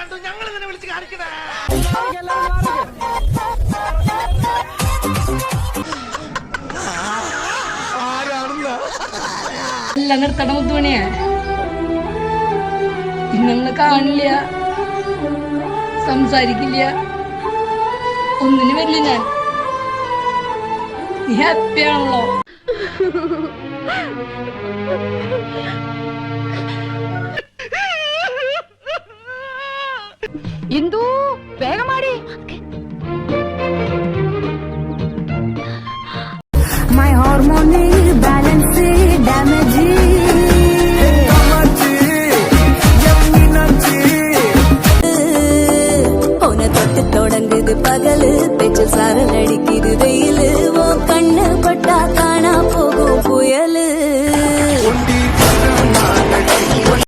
കണ്ടു ഞങ്ങൾ തന്നെ വിളിച്ച് കാണിക്കണേ. എല്ലാം നിർത്തണ മുത്തുമണിയാ. ഇന്നങ്ങള് കാണില്ല, സംസാരിക്കില്ല, ഒന്നിനും വരില്ല ഞാൻ. നീ ഹാപ്പിയാണല്ലോ.